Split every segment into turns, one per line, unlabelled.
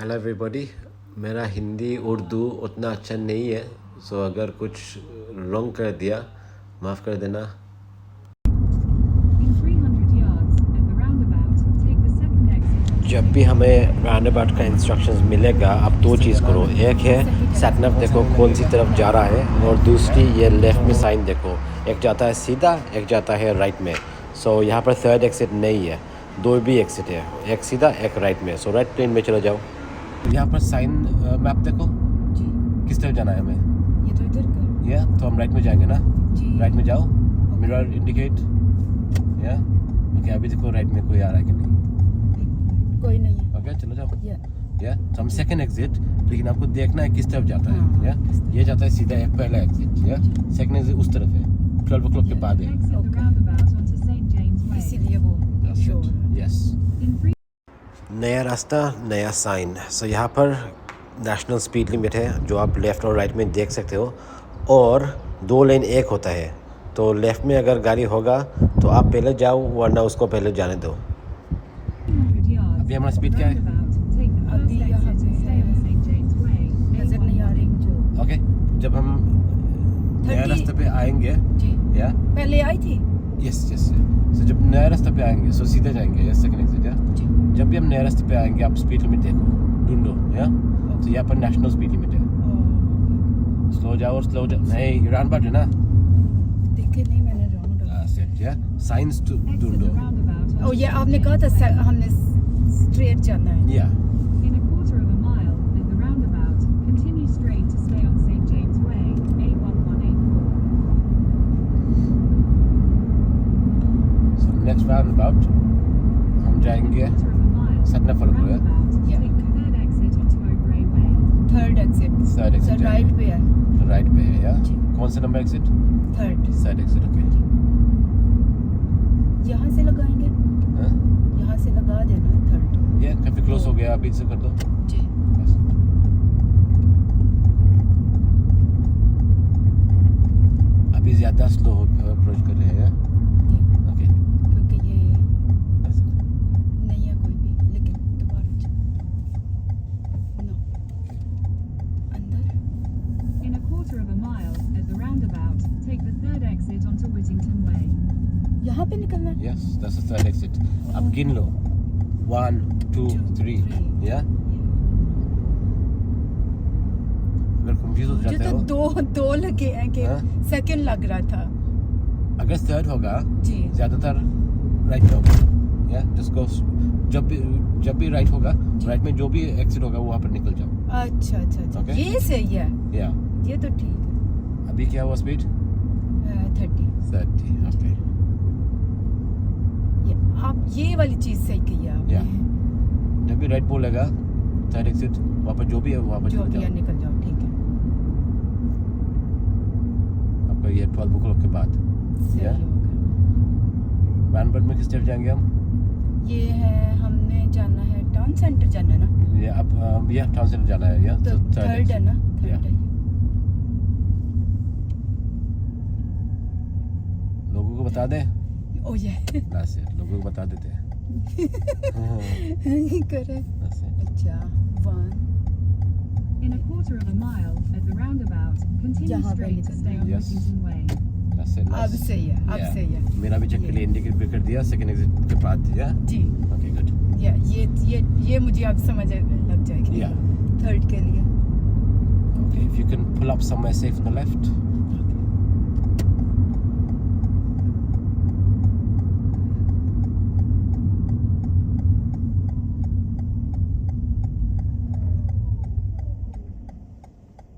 Hello everybody, मेरा हिंदी उर्दू उतना अच्छा नहीं है, सो अगर कुछ रॉन्ग कर दिया माफ़ कर देना। जब भी हमें राउंड अबाउट का इंस्ट्रक्शंस मिलेगा, आप दो चीज़ करो। एक है सैटनव देखो कौन सी तरफ जा रहा है, और दूसरी ये लेफ़्ट में साइन देखो, एक जाता है सीधा, एक जाता है राइट में। सो यहाँ पर थर्ड एग्जिट नहीं है, दो भी एग्जिट है, एक सीधा एक राइट में। सो राइट लेन में चले जाओ। यहाँ पर साइन मैप देखो जी, किस तरफ जाना है हमें।
ये तो इधर का
या तो हम राइट में जाएंगे ना
जी।
राइट में जाओ, मिरर इंडिकेट। या ओके, अभी देखो राइट में कोई आ रहा है कि नहीं।
कोई नहीं है।
ओके चलो जाओ।
या
तो हम सेकंड एग्जिट, लेकिन आपको देखना है किस तरफ जाता है।
हाँ,
या ये जाता है सीधा, एक पहला एग्जिट। या सेकंड एग्जिट उस तरफ है, 12 o'clock के बाद है।
इसीलिए वो
यस, नया रास्ता नया साइन। सो यहाँ पर नेशनल स्पीड लिमिट है जो आप लेफ़्ट और राइट में देख सकते हो, और दो लेन एक होता है। तो लेफ़्ट में अगर गाड़ी होगा तो आप पहले जाओ, वरना उसको पहले जाने दो। अभी हमारा स्पीड क्या है?
अभी यहाँ पे नजर नहीं आ रही मुझे।
ओके, जब हम नया
30
रास्ते पे आएंगे
जी,
या
पहले आई थी
यस यस, सो जब नया रास्ते पे आएंगे सो सीधे जाएंगे, यस सेकंड एग्जिट। या
जी।
जब भी हम नया रास्ते पे आएंगे आप स्पीड लिमिट देखो, ढूंढो। या तो यहाँ पर नेशनल स्पीड लिमिट है। स्लो जाओ और स्लो जाओ, नहीं राउंड अबाउट है ना।
देखे नहीं मैंने राउंड
सेट या साइंस ढूंढो।
ओ ये आपने कहा था हमने स्ट्रेट जाना है।
या नेक्स्ट राउंड अबाउट हम जाएंगे सटना फॉलो करो।
Third exit
third exit
right पे है।
राइट पे है। या
जी।
कौन सा number exit?
Third
exit. Okay,
यहाँ से लगाएंगे, यहाँ से लगा देना थर्ड।
ये काफी क्लोज हो गया, अभी से कर दो
जी।
बस। अभी ज्यादा स्लो अप्रोच कर रहे हैं। ओके,
क्योंकि ये नहीं है कोई भी, लेकिन दोबारा नो अंदर। यहाँ पे निकलना है।
Yes that's the third exit. अब गिन लो, 1 2 3। या अगर कंफ्यूज हो
मुझे
जाते
तो
हो,
दो लगे हैं कि
हाँ?
सेकंड लग रहा था
अगर थर्ड होगा
जी।
ज्यादातर राइट में होगा। या जिसको जब भी राइट होगा, राइट में जो भी एग्जिट होगा वहाँ पर निकल जाओ।
अच्छा अच्छा अच्छा
Okay.
ये सही है,
या
ये तो ठीक है।
अभी क्या हुआ स्पीड?
30।
ओके।
आप ये वाली चीज सही कही है
या
आपने।
जब भी राइट बोलेगा थर्ड एग्जिट, वहाँ पर जो भी है वहाँ पर
जो
निकल
भी है
जाओ।
निकल जाओ, ठीक है।
आपका ये 12 o'clock के बाद।
सही
या
होगा।
वैनबर्ग में किस तरफ जाएंगे हम?
ये है, हमने जाना है टाउन सेंटर जाना है ना।
ये अब ये टाउन सेंटर जाना है। या
तो थर्ड है ना, थर्ड
Yeah.
है ये।
लोगों को बता दें।
ओ ये
That's it. लोगों को बता देते हैं।
करेक्ट।
That's it.
अच्छा 1
Continue straight to stay on
Yes.
Whittington Way.
That's it.
अब सही है, अब
Yeah.
सही है।
मेरा भी चेक के लिए इंडिकेट भी कर दिया सेकंड एग्जिट के बाद। या
जी
ओके गुड।
या ये मुझे अब समझ लग जाएगी।
Yeah.
थर्ड के लिए
Okay, if you can pull up somewhere safe on the left.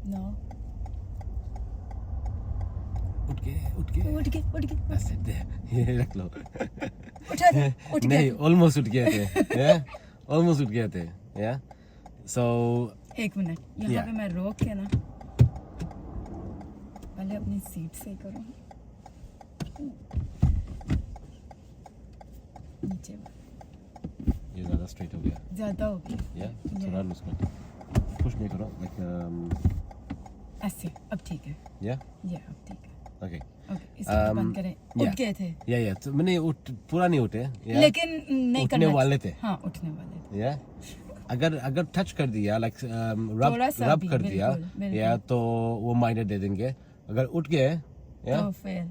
No
उठ के
उठ के
That's it, there. ये रख लो।
उठा दे, उठ गया।
नहीं, ऑलमोस्ट उठ गए थे। या ऑलमोस्ट उठ गए थे। या सो
एक मिनट, यहाँ
Yeah.
पे मैं रोक के ना पहले अपनी सीट सही करूँ। नीचे
ये ज़्यादा स्ट्रेट हो गया।
ज्यादा हो गया।
या थोड़ा लूज कर दो, पुश नहीं करो, लाइक
ऐसे अब ठीक है।
या
ये अब ठीक है।
ओके।
ओके इसको बंद करें।
yeah.
उठ गए थे
या तो मैंने पूरा नहीं उठे। या
लेकिन नहीं
उठने
करना
वाले थे।
हाँ उठने वाले थे।
या अगर अगर टच कर दिया लाइक
थोड़ा सा
रब
भी,
कर दिया
बिल्कुल, बिल्कुल।
या तो वो माइनर दे देंगे. अगर उठ गए या
तो फिर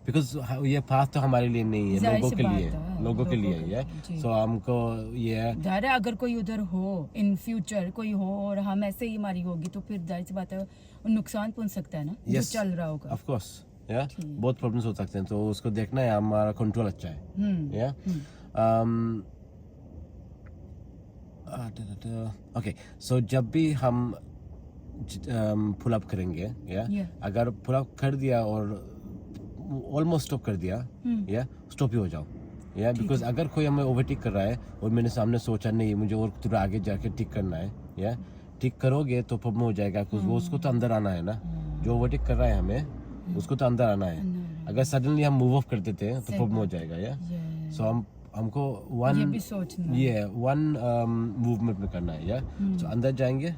बिकॉज ये पाथ तो हमारे लिए नहीं है,
जाहिर
लोगों
सी
के
बात
लिए
है,
लोगों के लिए
लोगों
है.
के लिए,
सो हमको ये
जाहिर है अगर कोई उधर हो इन फ्यूचर कोई हो और हम ऐसे ही हमारी होगी तो फिर जाहिर सी बात है नुकसान पहुंच सकता है ना जो
Yes.
चल रहा होगा.
ऑफ कोर्स या
ठीक.
बहुत प्रॉब्लम्स हो सकते हैं, तो उसको देखना है. हमारा कंट्रोल अच्छा है या ओके. सो जब भी हम पुल अप करेंगे या
Yeah.
अगर पुल अप कर दिया और ऑलमोस्ट स्टॉप कर दिया या स्टॉप ही हो जाओ या बिकॉज अगर कोई हमें ओवरटेक कर रहा है और मैंने सामने सोचा नहीं मुझे और थोड़ा आगे जाके टिक करना है या टिक करोगे तो प्रॉब्लम हो जाएगा क्योंकि वो उसको तो अंदर आना है ना. जो ओवरटेक कर रहा है हमें उसको तो अंदर आना है. अगर सडनली हम मूव ऑफ कर देते हैं तो प्रॉब्लम हो जाएगा या. सो हमको
ये भी
वन
सोचना है.
ये वन मूवमेंट में करना है या. सो अंदर जाएंगे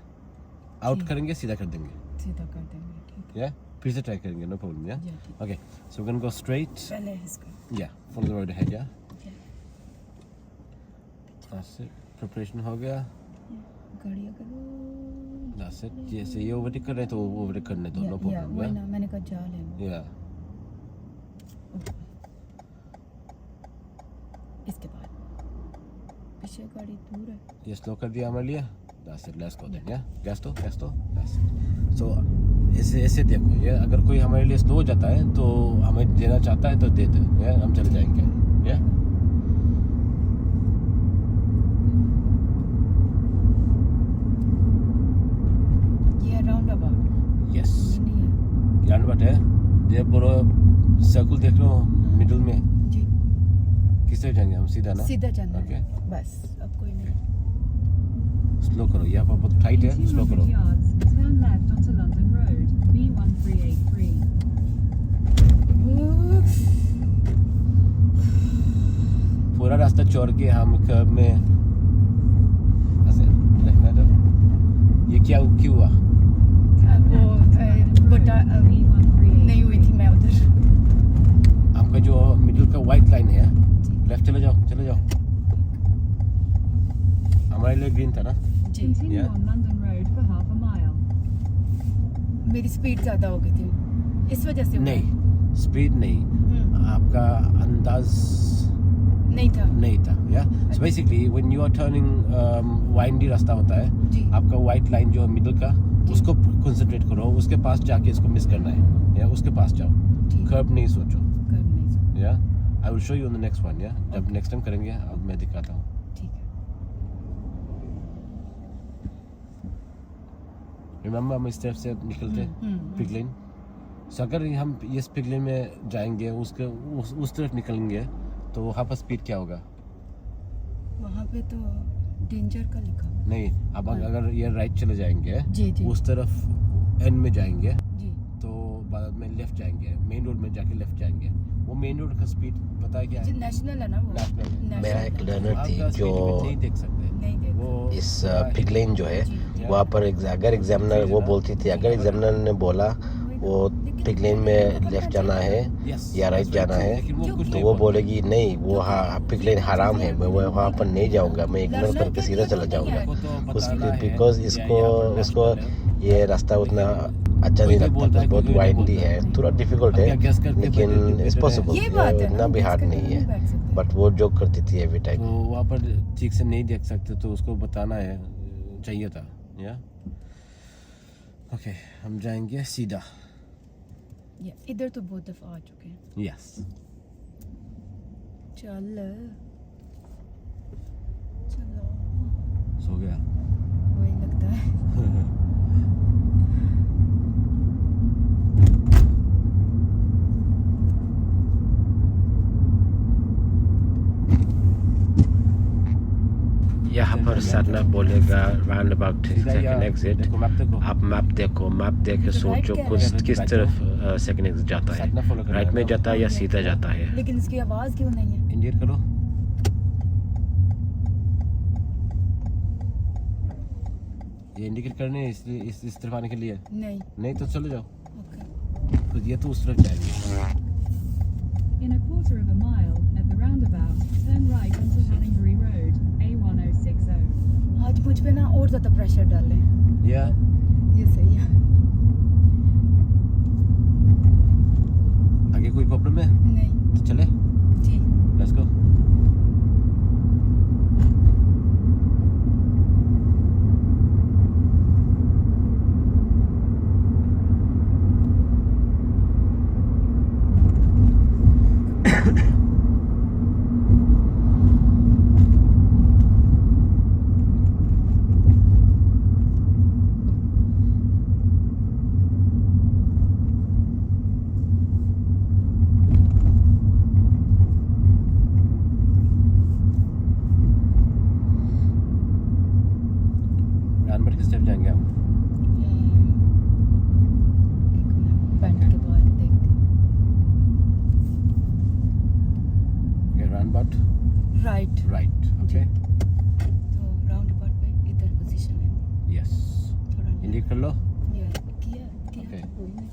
आउट करेंगे सीधा कर देंगे
सीधा कर देंगे. ठीक
या फिर से ट्राई करेंगे. No problem yeah.
है. ठीक.
Okay so we can go straight
पहले इसको
yeah follow the road ahead yeah. Preparation हो गया.
गाड़ियाँ करो.
That's it. जैसे ये ओवरटेक कर रहे हैं तो ओवरटेक करने दो. नो प्रॉब्लम
वही
या.
ना मैंने कहा जा लेंगे.
या
इसके बाद पीछे गाड़ी दूर है.
ये स्लो कर दिया हमारे लिए. That's it. Let's go then. Yeah. Gas दो. That's it. So ऐसे ऐसे देखो ये अगर कोई हमारे लिए स्लो हो जाता है तो हमें देना चाहता है तो दे दो या हम चले जाएंगे या.
ये राउंड अबाउट
यस
नहीं है.
ज्ञान बट है. ये पूरा सर्कल देख लो मिडिल में.
जी
किस तरफ जाएंगे हम सीधा ना.
सीधा जाना है.
Okay.
बस अब कोई नहीं.
स्लो करो. यहाँ पर बहुत टाइट है. स्लो
200
करो.
yards, turn left onto London Road, B1383.
पूरा रास्ता छोड़ के हम कर्ब में ऐसे देखना जब ये क्या क्यों हुआ.
वो बटा नहीं हुई थी मैं उधर.
आपका जो मिडिल का वाइट लाइन है लेफ्ट चले जाओ हमारे लिए ग्रीन था ना.
जी
Continue
Yeah.
on London Road for half a mile.
मेरी स्पीड ज़्यादा हो गई थी इस वजह से हुआ.
नहीं स्पीड नहीं आपका अंदाज
नहीं था.
नहीं था yeah. So basically when you are turning windy रास्ता होता है
जी.
आपका वाइट लाइन जो मिडिल का उसको कंसंट्रेट करो. उसके पास जाके इसको मिस करना है या उसके पास जाओ.
ठीक.
कर्ब नहीं सोचो
कर नहीं सकते.
या. I will show you on the next one या. जब नेक्स्ट टाइम करेंगे अब मैं दिखाता हूँ.
ठीक है.
रिमेंबर हम इस तरफ से निकलते पिग लेन. सो अगर हम इस पिग लेन में जाएंगे उसके उस तरफ निकलेंगे तो वहाँ पर स्पीड क्या होगा.
वहाँ पे तो डेंजर का लिखा.
नहीं अब अगर ये राइट चले जाएंगे
जी जी
उस तरफ एंड में जाएंगे
जी.
तो बाद में लेफ्ट जाएंगे. मेन रोड में जाके लेफ्ट जाएंगे. वो मेन रोड का स्पीड पता है क्या है.
नेशनल है ना वो.
National है.
National
मेरा
है.
एक लर्नर थी जो
नहीं
देख सकते
नहीं देख
वो
इस पिग लेन जो है
जी.
वहाँ पर अगर एग्जामिनर वो बोलती थी अगर एग्जामिनर ने बोला वो पिग लेन में लेफ्ट जाना है या राइट जाना है तो वो बोलेगी नहीं वो पिग लेन हराम है मैं वहाँ पर नहीं जाऊँगा मैं इग्नोर करके सीधा चला जाऊँगा. बिकॉज उसको ये रास्ता उतना अच्छा नहीं लगता. बहुत वाइंडी है थोड़ा डिफिकल्ट है लेकिन इट्स पॉसिबल.
ये बात है
इतना भी हार्ड नहीं है बट वो जोक करती थी एवरी
तो
टाइम.
वहाँ पर ठीक से नहीं देख सकते तो उसको बताना है चाहिए था या. ओके हम जाएंगे सीधा.
इधर तो बहुत दफा आ चुके हैं.
यस
चल चलो
सो गया.
वही लगता है.
यहाँ पर साधना बोलेगा राउंड अबाउट सेकंड एग्जिट. आप मैप देखो. मैप देख के सोचो किस तरफ सेकंड एग्जिट जाता है. राइट में जाता है या सीधा जाता है.
लेकिन इसकी आवाज क्यों नहीं है.
इंडिकेट करो. ये इंडिकेट करने इसलिए इस तरफ आने के लिए. नहीं तो चले जाओ.
ओके.
तो ये तो उस तरफ जाएंगे.
In a quarter of a mile, at the roundabout, turn right onto Hanningbury Road, A1060.
आज मुझ पे ना और ज़्यादा प्रेशर डाल रहे हैं।
या
ये सही है।
आगे कोई प्रॉब्लम है
नहीं
तो चले,
जी।
Let's go. जानवर किस तरफ जाएंगे हम?
बैंक के बाद देखते
round about
right.
Right, okay,
तो राउंड अबाउट पे इधर पोजीशन है।
यस,
थोड़ा
इंडिकेट कर लो।
ये किया
Okay.
कोई नहीं।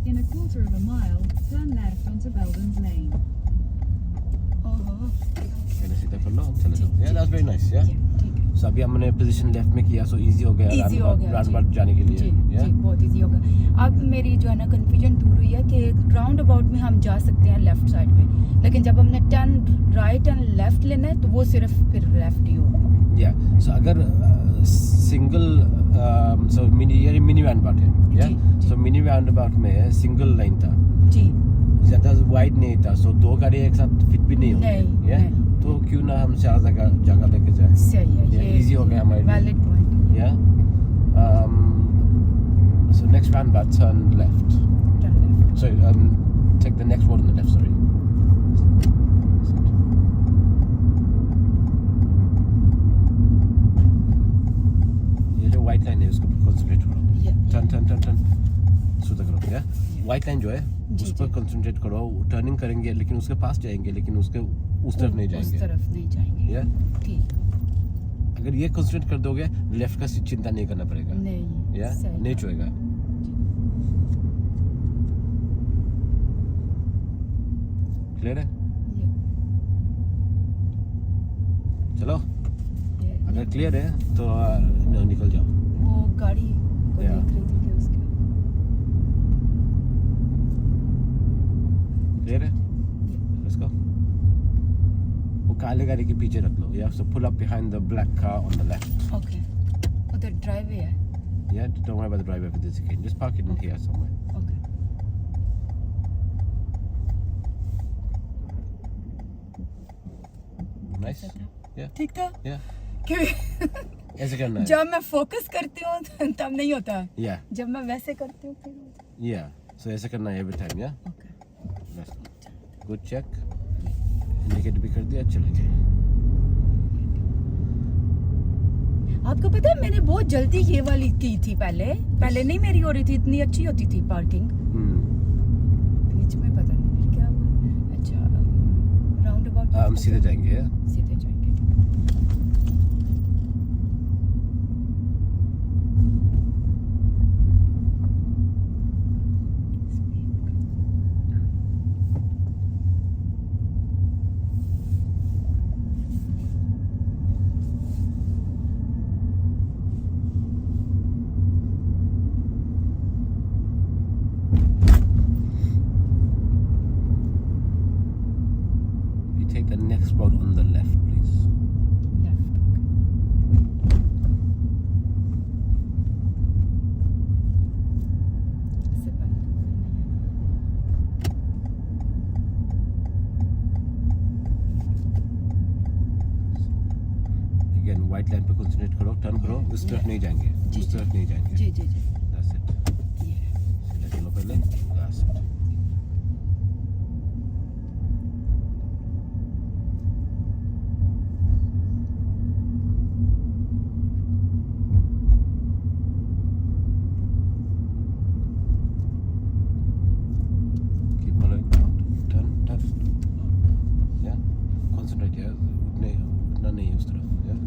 In a quarter of a mile, turn left onto Belden's Lane.
ओहो
पहले सीधा कर लो, चले जाओ। या दैट्स वेरी नाइस, या।
ठीक है।
सो अभी हमने पोजीशन लेफ्ट में किया, सो इजी हो गया
इजी हो गया
राउंड अबाउट जाने के लिए।
जी
या
जी बहुत इजी होगा। अब मेरी जो है ना कन्फ्यूजन दूर हुई है कि राउंड अबाउट में हम जा सकते हैं लेफ्ट साइड में, लेकिन जब हमने टर्न राइट एंड लेफ्ट लेना है तो वो सिर्फ फिर लेफ्ट ही होगा।
या सो अगर single so mini round about है, या
जी, जी।
सो मिनी राउंड अबाउट में सिंगल लाइन था,
जी
ज्यादा वाइड नहीं था, सो दो गाड़ी एक साथ फिट भी नहीं होंगे।
नहीं,
या
नहीं।
तो क्यों ना हम चार जगह लेके जाए।
सही है,
Yeah,
ये
easy हो गया हमारे लिए।
Valid point.
Yeah. So next roundabout, turn left.
Turn left.
Sorry, take the next road on the left. Sorry. ये जो white line है उसको concentrate करो। Turn. सीधा करो, yeah. White line जो है
जी,
उस पर
जी।
concentrate करो। टर्निंग करेंगे लेकिन उसके पास जाएंगे, लेकिन उसके उस तरफ नहीं
उस
जाएंगे।
तरफ नहीं जाएंगे।
Yeah.
ठीक।
अगर ये कंसंट्रेट कर दोगे, लेफ्ट का चिंता नहीं करना पड़ेगा।
नहीं
या
सही
नहीं
है।
छुएगा। क्लियर है?
ये
चलो,
ये
अगर क्लियर है तो निकल जाओ।
वो गाड़ी को
Yeah.
देख रही थी कि उसके
क्लियर है? Let's go. वो काले गाड़ी के पीछे रख लो। Yeah so pull up behind the black car on the left.
Okay उधर ड्राइववे है।
Yeah don't worry about the driver for this second, just park it in here somewhere.
Okay
nice. Yeah
ठीक था।
या
क्योंकि
ऐसे करना है।
जब मैं फोकस करती हूँ तब नहीं होता,
या
जब मैं वैसे करती हूँ फिर होता
या सो ऐसे करना है एवरी टाइम। या
है। Okay
let's go. Good check. Indicate भी कर दिया, चले गए।
आपको पता है मैंने बहुत जल्दी ये वाली की थी पहले नहीं मेरी हो रही थी, इतनी अच्छी होती थी पार्किंग। बीच में पता नहीं फिर क्या हुआ। अच्छा राउंड अबाउट
हम सीधे जाएंगे। या
सीधे जाएंगे।
You take the next road on the left, please.
Left इससे पहले तो कोई नहीं है।
Again, white line पे concentrate करो, turn करो, उस तरफ नहीं जाएंगे,
जी,
उस
जी।
तरफ नहीं जाएंगे।
जी जी जी
That's it.
ये
सीधा चलो पहले, that's it. Keep following, turn. Yeah, concentrate, yeah, उतना नहीं उस तरफ, yeah.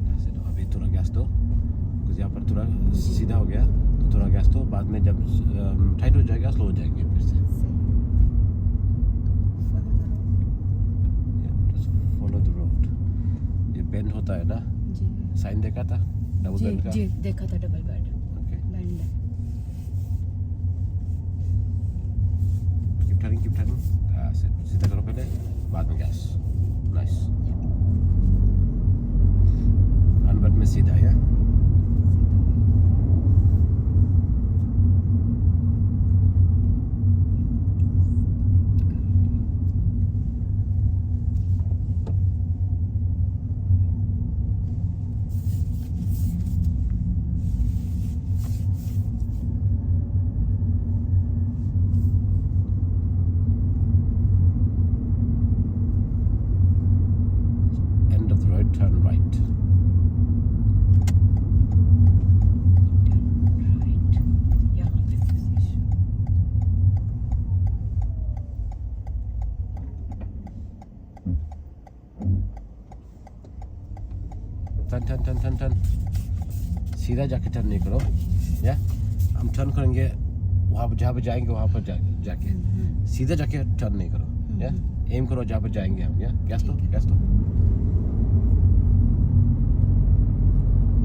That's it. यहाँ पर थोड़ा सीधा हो गया तो थोड़ा गैस तो बाद में जब टाइट हो जाएगा स्लो हो जाएंगे फिर से। Follow the road. ये बेंड होता है ना,
जी
साइन देखा था डबल
जी
बेंड का।
जी देखा था डबल बेड
ओके
बेंड है।
कीप टर्निंग सीधा करो पहले बाद में गैस। नाइस। अनबट में सीधा है। End of the road, turn right.
Right यहाँ पे पोजीशन।
टर्न। सीधा जाके टर्न नहीं करो। या हम टर्न करेंगे वहाँ पर जहाँ पर जाएंगे वहाँ पर जाके सीधा जाके टर्न नहीं करो। या एम करो जहाँ पर जाएंगे हम। या गैस तो
ठीक है।
गैस तो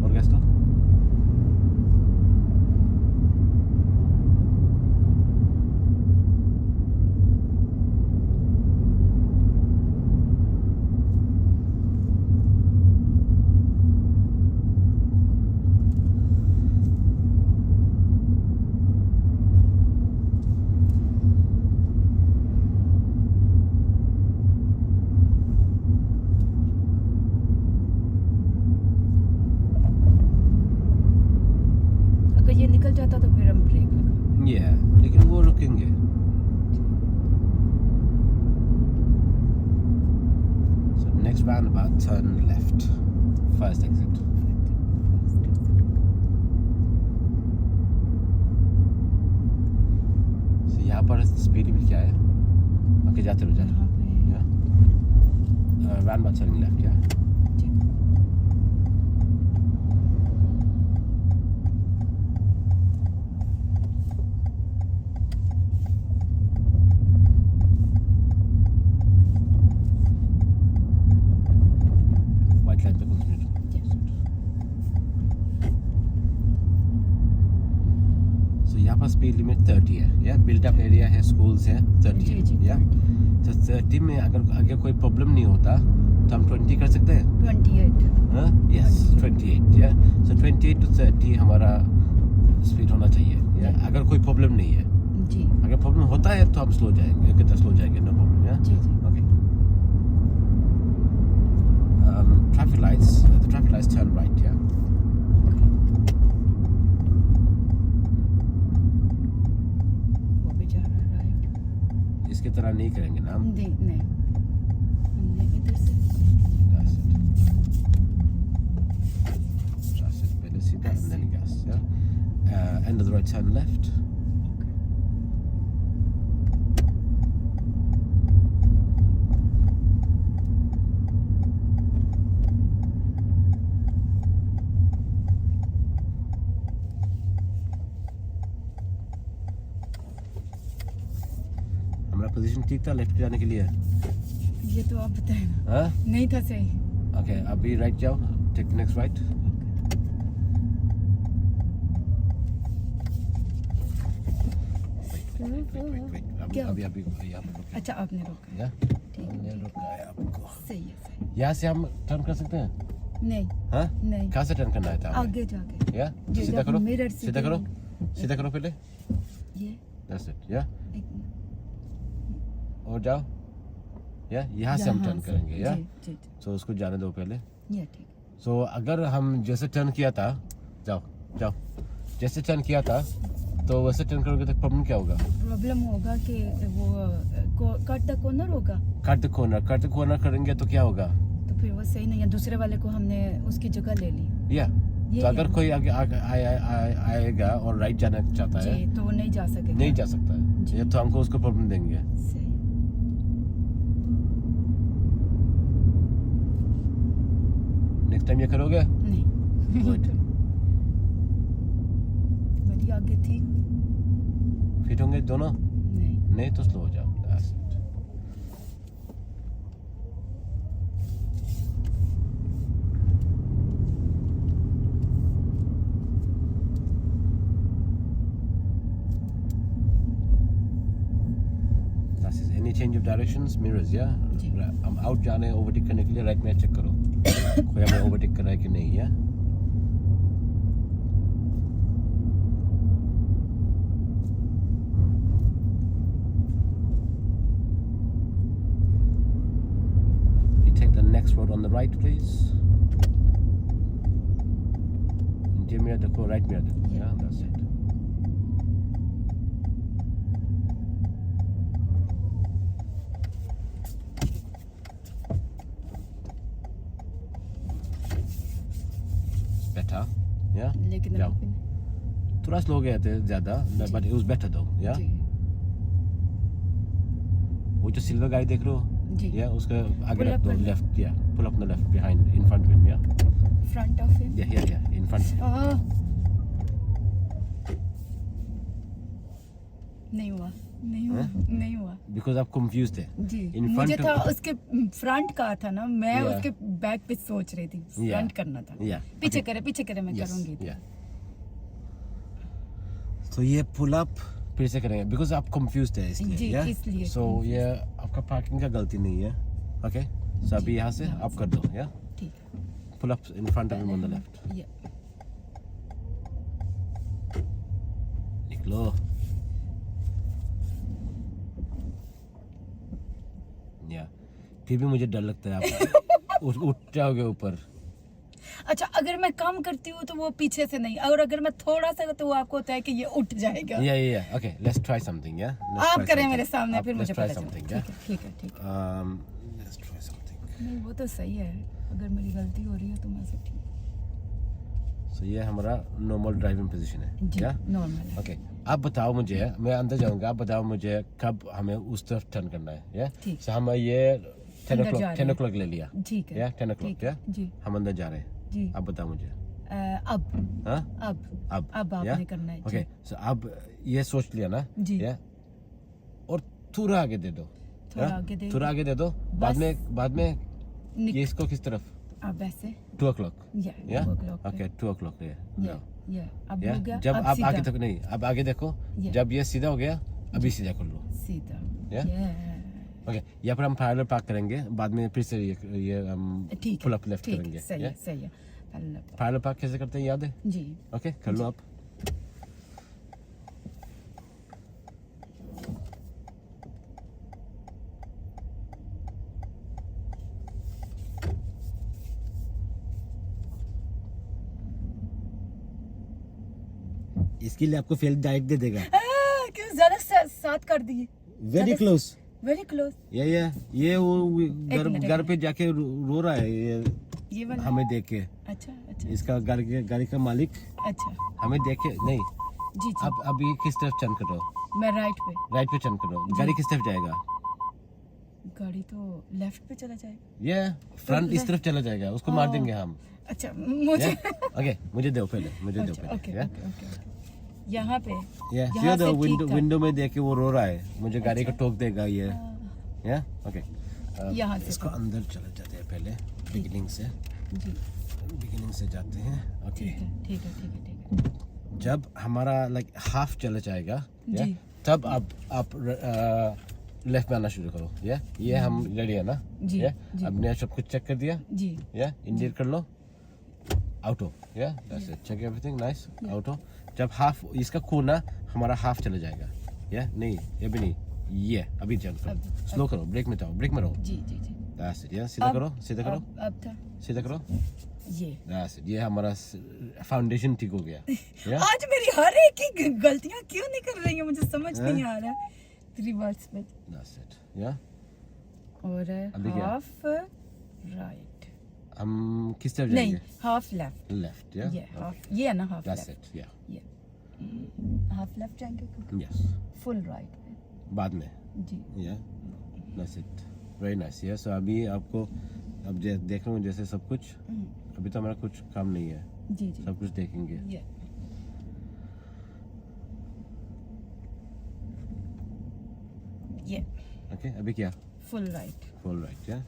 और गैस तो।
अगर ये निकल जाता तो फिर हम ब्रेक लगा।
ये लेकिन वो रुकेंगे। So next roundabout, turn left. First exit. So यहाँ पर स्पीड लिमिट क्या है? ओके जाते रहो
यहाँ पे
roundabout turning left, yeah? White line पे continue. So यहाँ पर स्पीड लिमिट 30 है, या बिल्ट अप एरिया है, स्कूल्स है 30
जी, जी,
है, या तो 30 में अगर आगे कोई प्रॉब्लम नहीं होता तो हम 20 कर सकते हैं।
28
हाँ यस 28 या सो 28 to 30 हमारा स्पीड होना चाहिए। या अगर कोई प्रॉब्लम नहीं है,
जी
अगर प्रॉब्लम होता है तो हम स्लो जाएंगे, कितना स्लो जाएंगे, नो प्रॉब्लम। या
जी जी
okay. Traffic lights, the traffic lights turn right. Yeah
वो भी जा रहा है राइट।
इसकी तरह नहीं करेंगे ना हम।
नहीं हमने इधर से
That's it. That's it. पहले सीधा and then gas. Yeah. End of the right, turn left. हमारा पोजीशन ठीक था लेफ्ट जाने के लिए।
ये तो आप बताएं ना।
हाँ
नहीं था सही।
ओके अभी राइट जाओ, टेक द नेक्स्ट राइट।
क्या?
अभी अभी यहाँ पर रुके।
अच्छा आपने रोका
या
ठीक
हमने
है
रुकाया आपको।
सही है सही
यहाँ से हम टर्न कर सकते हैं।
नहीं
हाँ
नहीं
कहाँ से टर्न करना है था हमें?
आगे जाके
या
ये
सीधा
जब
करो,
मिरर
सीधा करो, सीधा करो पहले।
ये
That's it. या
एक
और जाओ। या यहाँ से हम
यहाँ
टर्न
से,
करेंगे। या
जी जी
सो उसको जाने दो पहले।
ये ठीक
सो अगर हम जैसे टर्न किया था, जाओ जाओ, जैसे टर्न किया था तो वैसे टर्न करोगे तो प्रॉब्लम क्या होगा?
प्रॉब्लम होगा कि वो कट द कॉर्नर होगा
कट द कॉर्नर करेंगे तो क्या होगा?
तो फिर वो सही नहीं है। दूसरे वाले को हमने उसकी जगह ले ली।
या
ये
तो अगर
है।
कोई आगे आएगा और राइट जाना चाहता है,
जी तो वो नहीं जा सकेगा।
नहीं जा सकता है,
जी।
ये तो हमको उसको प्रॉब्लम देंगे।
सही
नेक्स्ट टाइम ये करोगे?
नहीं
गुड। तेज दोनों?
नहीं
नहीं तो स्लो हो जाओ। That's it. That's it. Any change of directions, mirrors, yeah?
जी।
हम आउट जाने ओवरटेक करने के लिए राइट में चेक करो कोई हमें ओवरटेक कर रहा है कि नहीं, या? Take the next road on the right, please. Interior mirror देखो, right mirror देखो. Yeah, that's it. It's better. Yeah.
लेकिन
जाओ.
अभी नहीं।
थोड़ा स्लो गए थे ज़्यादा, but it was better though. Yeah.
जी
वो जो सिल्वर गाड़ी देख रहे हो?
जी
Yeah, उसका आगे
Pull
रख
up
दो,
कर-
left. Yeah, pull up on the left behind, in front of him. Yeah.
Front of him
Yeah, in front.
नहीं हुआ नहीं हुआ नहीं हुआ
Because आप confused थे.
जी
In
मुझे
front
था
of-
उसके फ्रंट का था ना, मैं
Yeah.
उसके बैक पे सोच रही थी
Yeah.
फ्रंट करना था।
Yeah.
पीछे
Okay.
करे मैं
Yes,
करूंगी।
yeah. तो ये पुल अप फिर से करेंगे बिकॉज आप कंफ्यूज है इसलिए,
जी,
yeah?
इसलिए
So ये आपका पार्किंग का गलती नहीं है, ओके? सो अभी यहाँ से आप कर दो, या?
ठीक है
pull up in front of him on the left.
ये
निकलो. या फिर भी मुझे डर लगता है आप उठ जाओगे ऊपर.
अच्छा, अगर मैं कम करती हूँ तो वो पीछे से नहीं, और अगर मैं थोड़ा सा तो वो आपको होता है कि ये उठ जाएगा।
या ओके, लेट्स ट्राई समथिंग. या
आप करें मेरे सामने फिर मुझे पता
समथिंग.
चले।
या
ठीक है ठीक है।
Let's try something.
नहीं वो तो सही है, अगर मेरी गलती हो रही है तो मैं से ठीक
सो ये हमारा नॉर्मल ड्राइविंग पोजीशन है,
जी
क्या?
नॉर्मल है।
ओके, आप बताओ मुझे, मैं अंदर जाऊंगा, आप बताओ मुझे कब हमें उस तरफ टर्न करना है, या?
ठीक।
सो हम ये 10
अंदर जा रहे हैं।
o'clock ले लिया,
ठीक है
या 10 o'clock,
ठीक
या?
है, जी
हम अंदर जा रहे हैं,
जी
आप बताओ मुझे.
अब
हाँ?
अब
अब
आपने
या?
करना है।
ओके, सो अब ये सोच लिया ना,
जी।
या? और थोड़ा आगे दे दो,
थोड़ा
या?
आगे दे
थोड़ा आगे दे दो, बाद में
निक-
ये इसको किस तरफ?
अब ऐसे
2 o'clock,
या
या?
2 o'clock पे।
ओके, 2 o'clock ये.
या या अब
या?
हो गया।
जब
अब
आप
सीधा,
आगे तक नहीं, अब आगे देखो,
Yeah.
जब ये सीधा हो गया अभी सीधा कर लो.
सीधा
Yeah?
Yeah.
ओके, यहाँ पर हम पैरेलल पार्क करेंगे, बाद में फिर से ये हम
ठीक
पुल
है
अप लेफ्ट
ठीक
करेंगे.
है, सही है सही है। पहले
पैरेलल पार्क कैसे करते हैं याद है?
जी
ओके, कर लो आप. इसके लिए आपको फेल डायरेक्ट दे देगा.
क्यों ज्यादा साथ कर दिए।
Very close.
Very close.
ये वो
मिनट,
घर पे जाके रो रहा है
ये वाला
हमें देख के.
अच्छा अच्छा
इसका गाड़ी का मालिक
अच्छा
हमें देख के नहीं.
जी जी
अब अभी किस तरफ टर्न करो?
मैं राइट पे।
राइट पे टर्न करो. गाड़ी किस तरफ जाएगा?
गाड़ी तो लेफ्ट पे चला जाएगा।
ये फ्रंट इस तरफ चला जाएगा, उसको मार देंगे हम.
अच्छा मुझे
ओके, मुझे दो पहले, मुझे दो
अच्छा, ओके
पहले.
ओके ओके यहाँ पे
या
यहाँ से ठीक था।
विंडो में देख के वो रो रहा है, मुझे गाड़ी को ठोक देगा ये. या ओके,
यहाँ से
इसको अंदर चले जाते हैं पहले, बिगिनिंग से जाते हैं. ओके,
ठीक है ठीक है ठीक है ठीक है।
जब हमारा लाइक हाफ चला जाएगा, या
जी।
तब आप लेफ्ट में आना शुरू करो. या ये हम रेडी है ना?
जी,
या
जी।
हमने सब कुछ चेक कर दिया.
जी
या इंडिकेट कर लो, auto. Yeah that's it, check everything nice. Auto. जब हाफ इसका खूना हमारा हाफ चला जाएगा, या नहीं ये भी नहीं, ये अभी जंप करो, स्लो करो, ब्रेक में जाओ, ब्रेक में रहो.
जी जी जी
दैट्स इट. या सीधा करो, सीधा करो,
अब था
सीधा करो.
ये।
That's it. ये हमारा फाउंडेशन ठीक हो गया. या
आज मेरी हर एक की गलतियां क्यों निकल रही है, मुझे समझ नहीं आ रहा। रिवर्स में
दैट्स इट. या
और
अभी क्या?
हाफ राइट
हम किस तरफ
नहीं
जाएंगे?
Half left.
लेफ्ट. या
ये हाफ, ये है ना हाफ
दैट्स
लेफ्ट।
इट. या
ये हाफ लेफ्ट जाएंगे क्योंकि
यस,
फुल राइट पे।
बाद में.
जी
या दैट्स इट, वेरी नाइस. या सो अभी आपको अब देख रहा हूँ जैसे सब कुछ, अभी तो हमारा कुछ काम नहीं है,
जी जी
सब कुछ देखेंगे.
ये ये
ओके अभी क्या
फुल राइट
फुल राइट या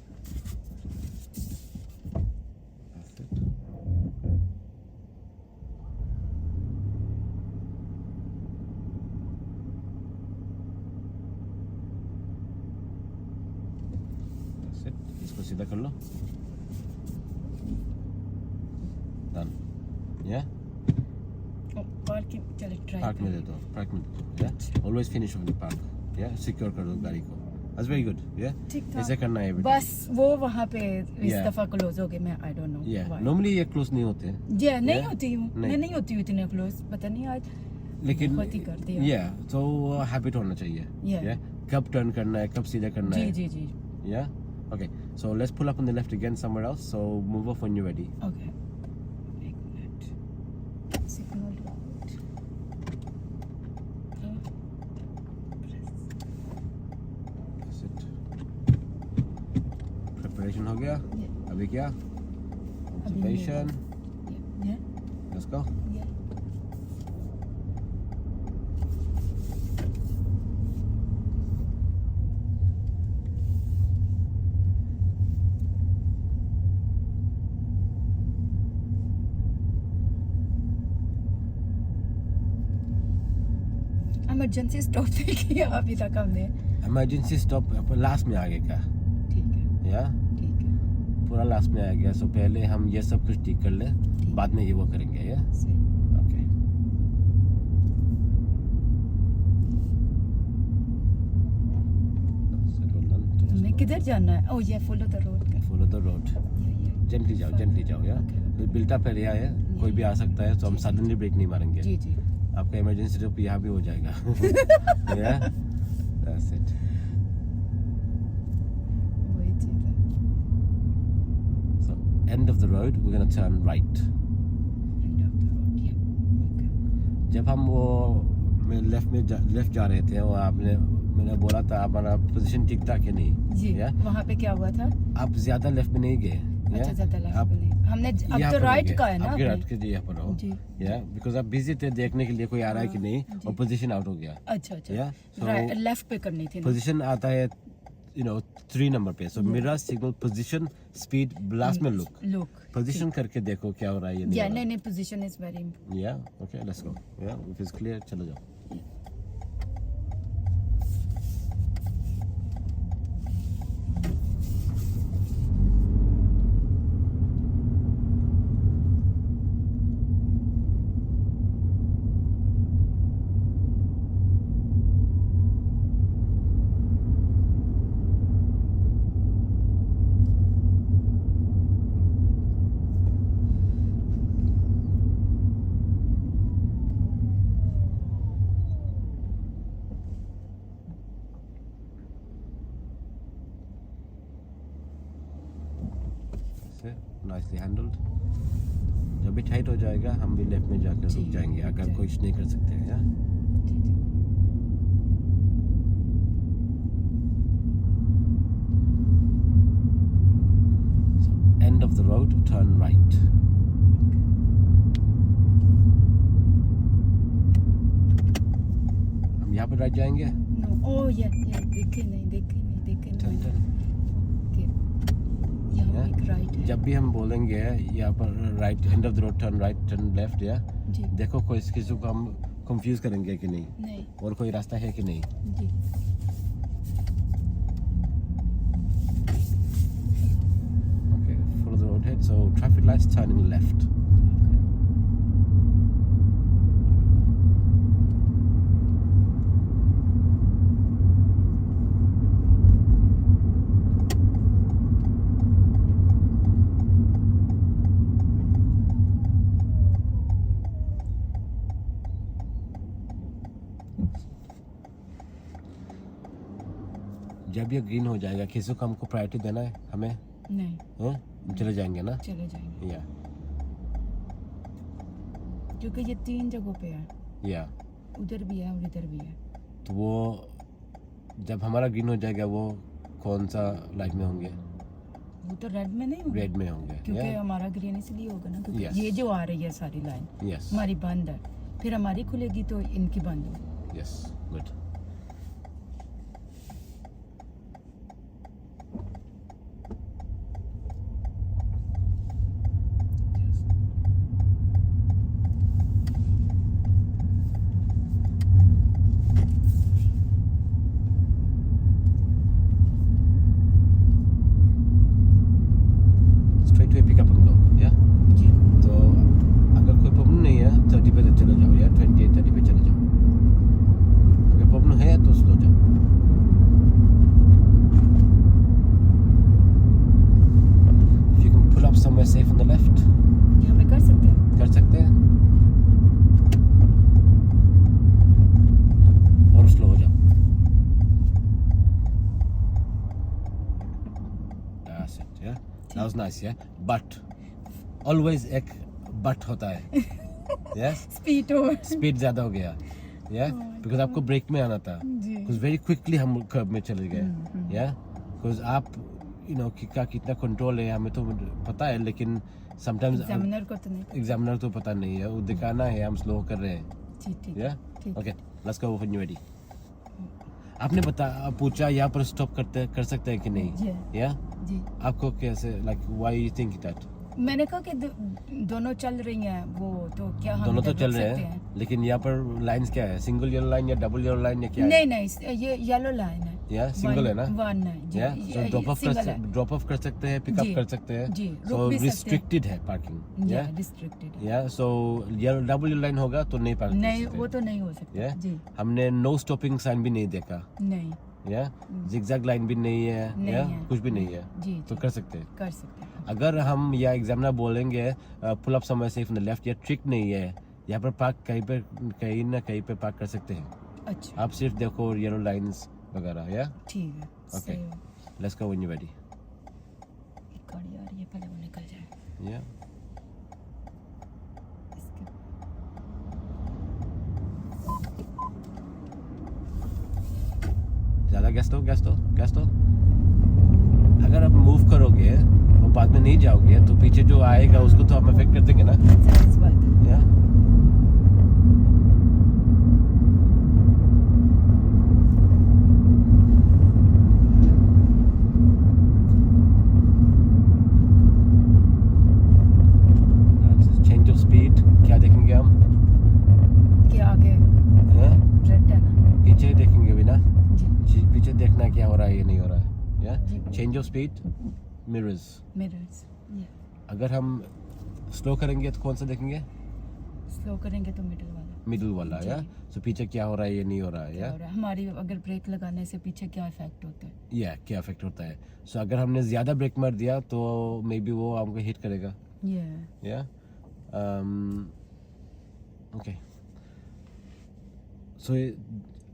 इसको सीधा कर लो डन या
पार्किंग चले ट्राई
पार्क में दे दो पार्क में दे दो या always finish on the park या सिक्योर कर दो गाड़ी को दैट्स वेरी गुड या
ठीक था।
ऐसे करना है
बस वो वहाँ पे इस
Yeah.
दफा क्लोज हो गए मैं आई डोंट नो
या नॉर्मली ये क्लोज नहीं होते
ये नहीं
Yeah.
होती हूँ
नहीं।
मैं नहीं होती हूँ इतने क्लोज पता नहीं आज
लेकिन
बहुत ही करते हैं।
या तो हैबिट होना चाहिए
Yeah.
या कब टर्न करना है कब सीधा करना
जी
है
जी जी
yeah okay so let's pull up on the left again somewhere else so move off when you ready
okay एक मिनट सिग्नल
प्रिपरेशन हो गया
Yeah.
अभी क्या ऑब्जर्वेशन
ये
लेट्स गो
ये इमरजेंसी स्टॉप नहीं किया अभी तक हमने
इमरजेंसी स्टॉप लास्ट में आगे का
ठीक है
या
ठीक है
पूरा लास्ट में आ गया सो पहले हम ये सब कुछ ठीक कर ले बाद में ये वो करेंगे या
सही
ओके
हमें किधर जाना है ओह ये फॉलो द रोड का
फॉलो द रोड
ये
जेंटली जाओ या
Okay.
बिल्ट अप एरिया है कोई भी आ सकता है तो हम सडनली ब्रेक नहीं मारेंगे
जी जी
आपका इमरजेंसी ट्रिप यहाँ भी हो जाएगा या दैट्स इट
वही चीज है
so end of the road we gonna turn right
end of the road ये ओके
जब हम वो लेफ्ट जा रहे थे और मैंने बोला था हमारा पोजीशन ठीक था कि नहीं
जी
या
वहाँ पे क्या हुआ था
आप ज्यादा लेफ्ट में नहीं गए
अच्छा ज्यादा लेफ्ट
आप
में नहीं हमने अब
यहाँ
तो
पर
राइट
गए।
का है ना
आपके
अपने?
राइट के यहाँ पर हो
जी
या बिकॉज आप बिजी थे देखने के लिए कोई आ रहा है कि नहीं
जी।
और पोजीशन आउट हो गया
अच्छा अच्छा
Yeah, so-
लेफ्ट पे करनी थी ना
पोजीशन आता है 3 नंबर पे सो मेरा सिग्नल पोजीशन स्पीड लास्ट में लुक
लुक
पोजीशन करके देखो क्या हो रहा है ये नहीं
या
हो रहा
नहीं नहीं पोजीशन इज वेरी
है। या ओके लेट्स गो या इफ इट्स क्लियर चलो जाओ नाइसली हैंडल्ड जब भी टाइट हो जाएगा हम भी लेफ्ट में जाकर
जी,
रुक जाएंगे अगर
जी।
कुछ नहीं कर सकते हैं या end of the road turn right हम यहाँ पर राइट जाएंगे
नो ओ ये देखे नहीं
टर्न टर्न
ओके यहाँ
Yeah.
एक राइट है
जब भी हम बोलेंगे यहाँ पर right end of the road turn right turn left या
जी
देखो कोई किसी को हम कंफ्यूज करेंगे कि नहीं
नहीं
और कोई रास्ता है कि नहीं
जी
Okay, follow the road head. So traffic lights turning left. जब ये ग्रीन हो जाएगा किसी को हमको प्रायोरिटी देना है हमें
नहीं
हैं? चले जाएंगे ना
चले जाएंगे
या
क्योंकि ये 3 जगहों पे है
या
उधर भी है और इधर भी है
तो वो जब हमारा ग्रीन हो जाएगा वो कौन सा लाइट में होंगे
वो तो रेड में नहीं होगा
रेड में होंगे
क्योंकि हमारा ग्रीन इसलिए होगा ना क्योंकि
Yes.
ये जो आ रही है सारी लाइन
यस
हमारी बंद है फिर हमारी खुलेगी तो इनकी बंद होगी
yes good was nice, yeah. But always एक but होता है. Yes.
स्पीड ओवर
Speed ज़्यादा हो गया. Yeah. Because आपको ब्रेक में आना था.
जी
Because very quickly हम कर्व में चले गए. Yeah. Because आप का कितना कंट्रोल है हमें तो पता है, लेकिन sometimes
एग्जामिनर को तो नहीं
एग्जामिनर तो पता नहीं है, वो दिखाना है हम स्लो कर रहे हैं.
जी ठीक
Yeah.
ठीक
Okay. Let's go when you're ready. आपने पूछा यहाँ पर स्टॉप कर सकते हैं कि नहीं?
जी
Yeah.
जी
आपको कैसे like why you think that?
मैंने कहा कि दोनों चल रही हैं वो, तो क्या हम
दोनों तो
इधर
चल
रुक
रहे
सकते
हैं, लेकिन यहाँ पर लाइंस क्या है? सिंगल येलो लाइन या डबल येलो लाइन या क्या है?
नहीं नहीं, ये येलो लाइन है.
या सिंगल है ना?
वन है जी.
या
ये
ड्रॉप ऑफ कर सकते हैं, पिकअप
जी,
कर सकते हैं.
जी, रुक
सो
भी सकते हैं.
रिस्ट्रिक्टेड है पार्किंग. या
रिस्ट्रिक्टेड
या सो डबल येलो लाइन होगा तो नहीं पार्क कर
नहीं,
सकते.
वो तो नहीं हो सकता.
Yeah?
जी
हमने नो स्टॉपिंग साइन भी नहीं देखा.
नहीं
या जिगजैग लाइन भी नहीं है.
नहीं
या
है.
कुछ भी नहीं है,
जी
तो
जी,
कर सकते हैं.
कर सकते हैं.
अगर हम या एग्जामिनर बोलेंगे pull up somewhere safe in the left, yeah trick नहीं है, यहाँ पर पार्क कहीं ना कहीं पे पार्क कर सकते हैं.
अच्छा
आप सिर्फ देखो येलो लाइंस वगैरह. या
ठीक है.
Okay.
सही.
Let's go when you ready.
एक गाड़ी आ रही है, पहले वो निकल जाए.
या
इसके
ज़्यादा गैस दो. अगर आप मूव करोगे और बाद में नहीं जाओगे तो पीछे जो आएगा उसको तो हम अफेक्ट कर देंगे ना.
जायज़ बात है.
या चेंज ऑफ स्पीड क्या देखेंगे हम?
कि आगे
या?
रेड है ना.
पीछे देखेंगे भी ना.
जी
पीछे देखना क्या हो रहा है, ये नहीं हो रहा है. या
जी.
Change of speed, mirrors.
Mirrors.
अगर हम स्लो करेंगे तो कौन सा देखेंगे?
स्लो करेंगे तो मिडिल वाला.
मिडिल वाला.
जी.
या सो पीछे क्या हो रहा है, ये नहीं हो रहा है. या
और हमारी अगर ब्रेक लगाने से पीछे क्या इफेक्ट होता है?
या क्या इफेक्ट होता है? सो अगर हमने ज़्यादा ब्रेक मार दिया तो मे बी वो हमको हिट करेगा.
ये
या ओके. सो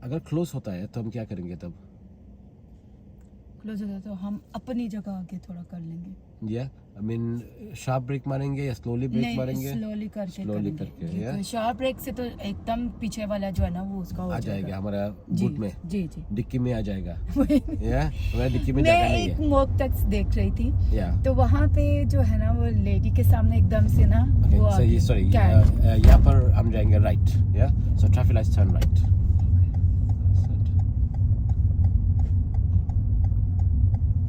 अगर क्लोज होता है तो हम क्या करेंगे तब?
क्लोज होता है तो हम अपनी जगह आगे थोड़ा कर लेंगे.
या आई मीन शार्प ब्रेक मारेंगे या स्लोली ब्रेक
नहीं,
मारेंगे?
स्लोली करके
Slowly
करेंगे.
करके,
जी,
yeah.
तो शार्प ब्रेक से तो एकदम पीछे वाला जो है ना वो उसका हो
आ जाएगा हमारा
जी
बूट में,
जी जी.
डिक्की में आ जाएगा. या हमारा डिक्की में
मैं
जगह नहीं
एक
है.
मॉक टैक्स देख रही थी,
या
तो वहाँ पे जो है ना वो लेडी के सामने एकदम से ना वो
Okay, so
आगे
sorry,
cat.
यहाँ पर हम जाएंगे राइट. या so traffic lights turn right.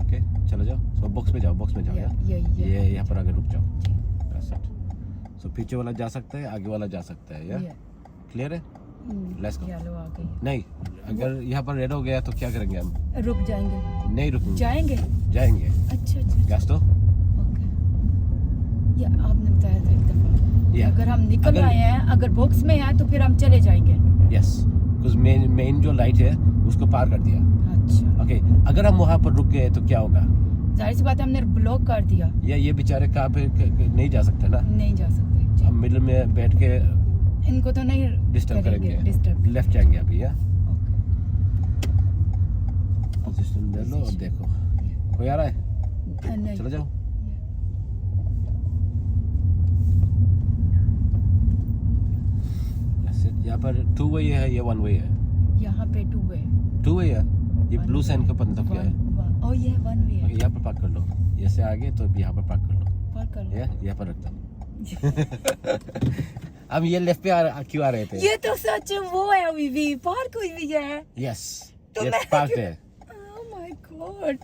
Okay चलो जाओ. सो बॉक्स में जाओ. या ये यहाँ पर आगे रुक जाओ. सो पीछे वाला जा सकता है, आगे वाला जा सकता है. या क्लियर है? Let's go.
येलो आ गई.
नहीं, अगर यहाँ पर रेड हो गया तो क्या करेंगे हम?
रुक जाएंगे.
नहीं रुकेंगे.
जाएंगे.
जाएंगे.
अच्छा
गैस तो
ओके. ये आपने बताया था एक दफा.
Yeah.
अगर हम निकल
अगर-
आए हैं, अगर बॉक्स में आए तो फिर हम चले जाएंगे.
यस, बिकॉज मेन जो लाइट है उसको पार कर दिया.
अच्छा.
ओके अगर हम वहाँ पर रुक गए तो क्या होगा?
जाहिर सी बात है, हमने ब्लॉक कर दिया.
या ये बेचारे कहाँ पे नहीं जा सकते ना.
नहीं जा सकते जी.
हम मिडिल में बैठ के
इनको तो नहीं
डिस्टर्ब करेंगे.
डिस्टर्ब.
लेफ्ट जाएंगे अभी. या
ओके.
पोजीशन ले लो और देखो कोई आ रहा है.
नहीं.
चलो जाओ. यहाँ पर 2 वे है, ये 1 वे है.
यहाँ पे 2 वे.
2 वे है. ये ब्लू साइन का मतलब क्या है?
ओ ये 1 वे
ओके,
है.
यहाँ पर पार्क कर लो. यहाँ से आगे तो यहाँ पर पार्क कर लो.
पार कर लो.
यहाँ पर रखता हूँ. हम ये लेफ्ट पे क्यों आ रहे थे?
ये तो सच वो है, अभी भी पार्क हुई भी है.
यस,
तो
ये
मैं-
पार्क है.
Oh my God.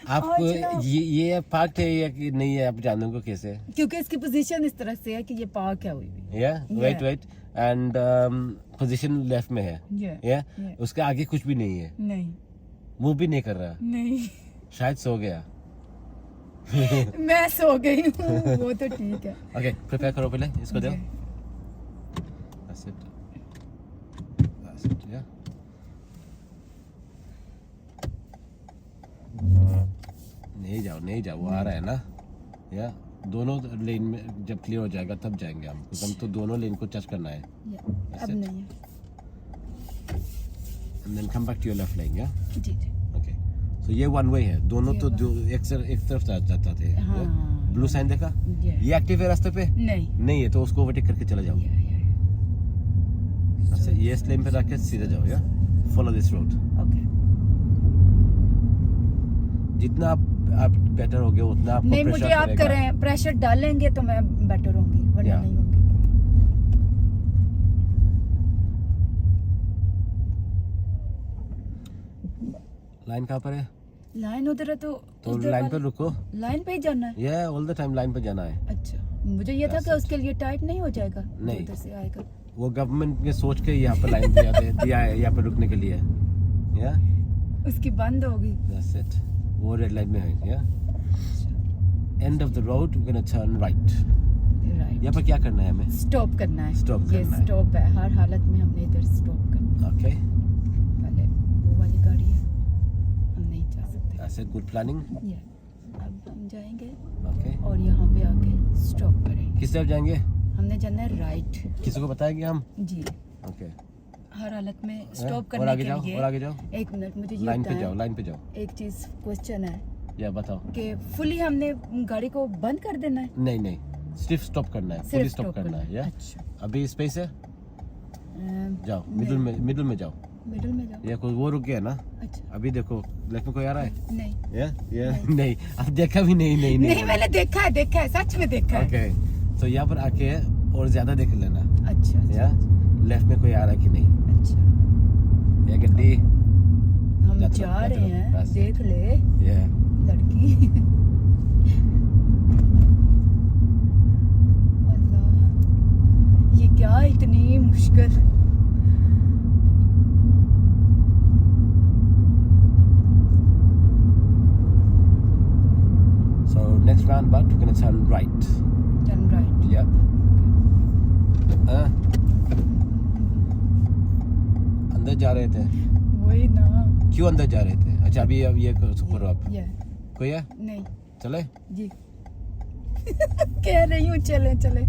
आपको
अच्छा।
ये पार्क है या कि नहीं है, आप जानोगे कैसे?
क्योंकि इसकी पोजीशन इस तरह से है कि ये पार्क है अभी भी.
Yeah wait
Yeah.
And position left में है.
Yeah.
या
Yeah.
उसके आगे कुछ भी नहीं है.
नहीं
मूव भी नहीं कर रहा.
नहीं.
शायद सो गया.
मैं सो गई हूँ. वो तो ठीक है.
ओके प्रिपेयर करो पहले इसको दो.
जी.
That's it. That's it, yeah. नहीं जाओ वो आ रहा है ना. या दोनों लेन में जब क्लियर हो जाएगा तब जाएंगे हम, क्योंकि हम तो दोनों लेन को टच करना है.
Yeah. अब
it.
नहीं है.
And then come back to your left lane, yeah?
Ji ji.
Okay. तो ये वन वे है, दोनों
ये
तो
one-
एक तरफ जाता थे।
हाँ।
ब्लू साइन देखा?
Yeah.
ये एक्टिव है रास्ते पे?
नहीं
नहीं है, तो उसको ओवरटेक करके चले जाओ।
Yeah, yeah.
अच्छा, ये इस लेन पे रख के सीधे जाओ, या फॉलो दिस रोड।
Okay.
जितना आप बेटर होगे उतना आपको
नहीं,
प्रेशर
मुझे आप
पड़ेगा।
करें, प्रेशर डालेंगे तो मैं बेटर होंगी, वरना
Yeah.
नहीं होंगी।
लाइन कहाँ पर है?
लाइन उधर है तो
तो
उधर
लाइन
वाली-
पर रुको।
लाइन पे ही जाना है।
ये ऑल द टाइम लाइन पर जाना है।
अच्छा, मुझे ये था कि उसके लिए टाइट नहीं हो जाएगा,
नहीं।
उधर से आएगा।
वो गवर्नमेंट ने सोच के यहाँ पर लाइन दिया है यहाँ पर रुकने के लिए। या
उसकी बंद होगी।
दैट्स इट, वो रेड लाइन में है। Yeah end of the road we gonna turn right.
Right,
यहाँ पर क्या करना है हमें?
स्टॉप करना है।
Stop
ये
करना है।
स्टॉप है, हर हालत में हमने इधर स्टॉप करना है।
ओके,
पहले वो वाली गाड़ी है, हम नहीं जा सकते।
That's it, good planning.
ये अब हम जाएंगे
ओके,
और यहाँ पे आके स्टॉप करेंगे।
किस तरफ जाएंगे?
हमने जाना है राइट।
किसी को बताएंगे हम?
जी,
ओके,
हर हालत में स्टॉप
और
करने
आगे
के
जाओ,
लिए।
और आगे जाओ,
एक मिनट, मुझे ये
लाइन पे
बताएं,
जाओ, लाइन पे जाओ।
एक चीज क्वेश्चन है
या बताओ।
कि फुली हमने गाड़ी को बंद कर देना है?
नहीं नहीं, सिर्फ स्टॉप करना है, फुली
सिर्फ
स्टॉप करना है। या
अच्छा,
अभी स्पेस है, जाओ मिडिल में जाओ।
मिडिल में जाओ।
ये कोई वो रुक गया ना,
अच्छा,
अभी देखो लेफ्ट में कोई आ रहा है।
नहीं
या नहीं, अब देखा भी नहीं।
नहीं, मैंने देखा है, सच में देखा है।
ओके, तो यहाँ पर आके और ज्यादा देख लेना।
अच्छा
या लेफ्ट में कोई आ रहा है कि नहीं।
अच्छा,
ये गड्डी
हम
जाते
जा
रहो,
रहे हैं,
बस।
देख ले
ये
लड़की। अल्लाह, ये क्या इतनी मुश्किल।
so next roundabout we're gonna turn right.
Turn right.
Yep. अंदर जा रहे थे,
वही ना।
क्यों अंदर जा रहे थे? अच्छा, अभी अब ये करो आप।
ये
कोई है?
नहीं
चले?
जी। कह रही हूँ चले चले।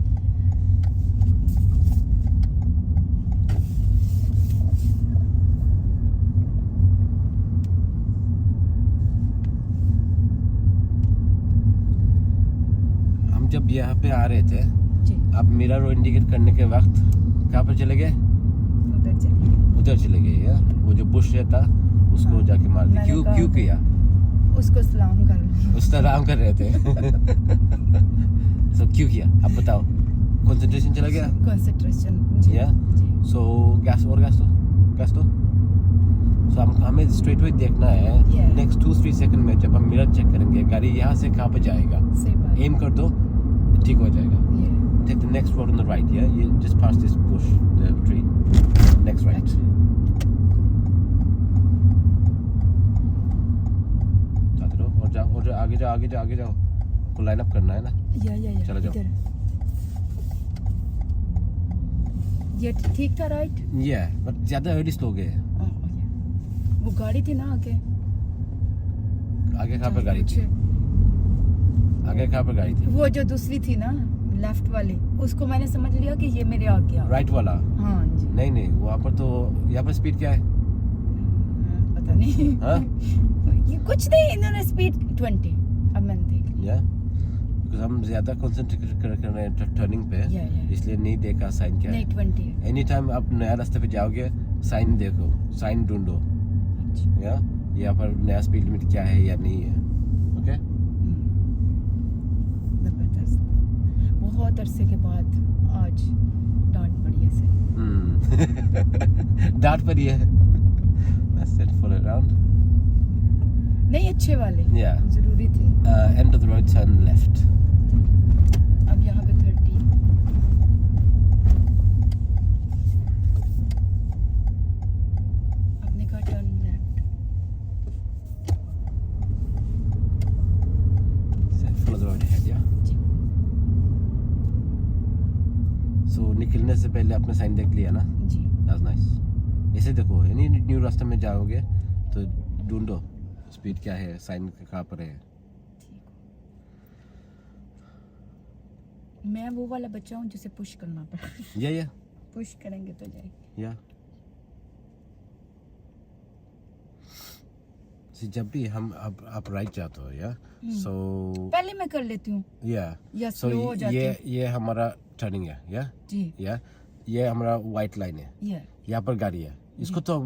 हम जब यहाँ पे आ रहे थे,
जी,
अब मिरर इंडिकेट करने के वक्त कहाँ पर चले गए?
उधर चले।
उधर चले गए। या वो जो बुश रहता उसको
हाँ,
जाके मार दिया।
मैंने
क्यों
कहा
क्यों
था।
किया?
उसको सलाम कर लो।
उस तरह आराम कर रहे थे। so क्यों किया अब बताओ? कंसंट्रेशन चला गया।
कंसंट्रेशन जी।
Yeah?
जी।
सो गैस दो। सो हमें स्ट्रेट वे देखना है।
Yeah.
नेक्स्ट 2-3 सेकंड में जब हम मिरर चेक करेंगे गाड़ी यहाँ से कहाँ पे जाएगा,
सही बात।
एम कर दो, ठीक हो जाएगा।
ये
take the next road on the right. Yeah ये just pass this bush, the tree, next right.
अच्छा।
जाते रहो और जाओ, आगे जाओ। को लाइन अप करना है ना।
या
चलो जाओ।
इधर। ये ठीक था राइट?
ये बट ज्यादा अर्ली स्लो गए।
वो गाड़ी थी ना आगे।
आगे कहाँ पर गाड़ी थी? आगे कहाँ पर गाड़ी थी?
वो जो दूसरी थी ना, लेफ्ट वाली, उसको मैंने समझ लिया कि ये मेरे आगे आ।
राइट वाला?
हाँ जी।
नहीं वहाँ पर तो, यहाँ पर स्पीड क्या है?
पता नहीं।
हाँ?
ये कुछ नहीं, इन्होंने स्पीड 20। अब मैंने देख लिया।
या हम ज्यादा कंसंट्रेट कर रहे हैं टर्निंग पे,
Yeah.
इसलिए नहीं देखा साइन क्या
नहीं,
है।
20 है।
एनी टाइम आप नया रास्ते पे जाओगे, साइन देखो, साइन ढूंढो।
अच्छा।
या यहाँ पर नया स्पीड लिमिट क्या है या नहीं है। ओके,
जबरदस्त। बहुत अरसे के बाद आज डांट पड़ी ऐसे।
डांट पड़ी है। That's it, follow it around.
नहीं, अच्छे वाले
Yeah.
जरूरी थे।
End of the road, turn left.
अब यहाँ पे 30। आपने कहा turn left.
Follow the road ahead, yeah?
जी।
So निकलने से पहले आपने साइन देख लिया ना?
जी।
That's nice. ऐसे देखो, यानी न्यू रास्ते में जाओगे तो ढूंढो स्पीड क्या है, साइन कहाँ पर है।
ठीक हो। मैं वो वाला बच्चा हूँ जिसे पुश करना पड़ा।
या
पुश करेंगे तो जाएगी।
या जब भी हम आप राइट जाते हो या सो
पहले मैं कर लेती हूँ
या
या
सो
स्लो हो जाती
ये हमारा टर्निंग है या
जी
ये हमारा वाइट लाइन है,
ये
यहाँ पर गाड़ी है, इसको तो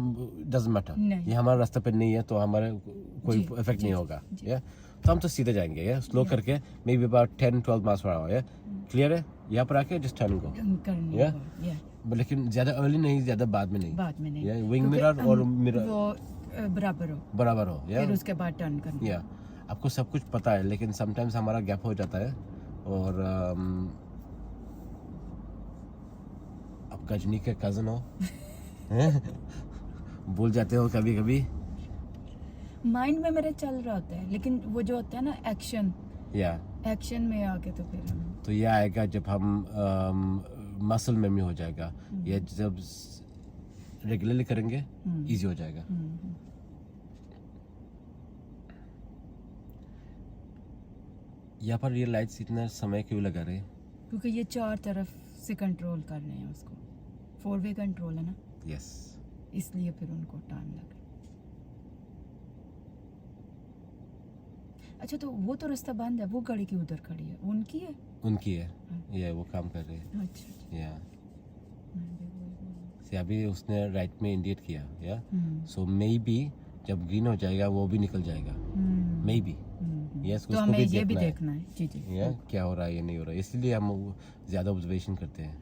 डजंट मैटर,
नहीं।
ये हमारा रास्ते पे नहीं है तो हमारे कोई
जी,
इफेक्ट
जी,
नहीं होगा
जी।
या तो हम तो सीधे जाएंगे या स्लो करके may be about 10-12 miles per hour या क्लियर है, यहाँ पर आके जस्ट टर्न को
करनी
Yeah?
होगा, yeah,
लेकिन ज्यादा अर्ली नहीं ज्यादा बाद में नहीं,
बाद में नहीं
Yeah, wing
क्योंकि
mirror और
हम
mirror-
वो बराबर हो
बराबर हो या
फिर उसके बाद टर्न करना
या आपको सब कुछ पता है लेकिन समटाइम्स हमारा गैप हो जाता है और आप गजनी के कजन हो हैं? भूल जाते हो कभी कभी
माइंड में मेरे चल रहा होता है लेकिन वो जो होता है ना
या
एक्शन में आके तो फिर हम
तो ये आएगा जब हम मसल मेमोरी हो जाएगा, ये जब रेगुलरली करेंगे इजी हो जाएगा। यहाँ पर ये लाइट्स इतना समय क्यों लगा रहे हैं?
क्योंकि ये चार तरफ से कंट्रोल कर रहे हैं उसको, 4-वे कंट्रोल है ना,
यस
इसलिए फिर उनको टाइम लग रहा है। अच्छा तो वो तो रास्ता बंद है, वो गाड़ी की उधर खड़ी है, उनकी है?
उनकी है, ये वो काम कर रहे हैं
अच्छा
या अभी उसने राइट में इंडिकेट किया या सो मे बी जब ग्रीन हो जाएगा वो भी निकल जाएगा मे बी यस,
तो हमें ये भी देखना है जी जी
या क्या हो रहा है ये नहीं हो रहा है, इसलिए हम ज्यादा ऑब्जर्वेशन करते हैं।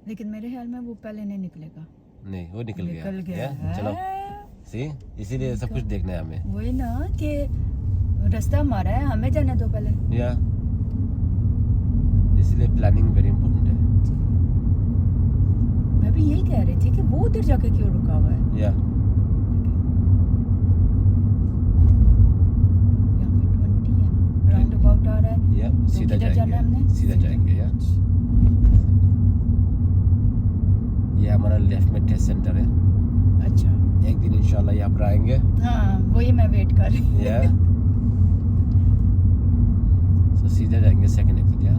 लेकिन मेरे ख्याल में वो पहले नहीं निकलेगा,
नहीं वो निकल गया
गया
या?
है।
चलो सी इसीलिए सब कुछ देखना है हमें
वही ना कि रास्ता हमारा है, हमें जाने दो पहले।
या इसलिए प्लानिंग वेरी इंपॉर्टेंट है
मैं भी यही कह रही थी कि वो उधर जाके क्यों रुका हुआ है।
या
यहाँ पे 20 है ना, राउंड अबाउट आ रहा है
या
तो
सीधा
किधर जाना है
जाएंगे
हमने?
सीधा जाएंगे या ये हमारा लेफ्ट में टेस्ट सेंटर है,
अच्छा
एक दिन इंशाल्लाह यहाँ पर आएंगे
हाँ वही मैं वेट कर रही हूँ।
या सो सीधा जाएंगे सेकंड एग्जिट या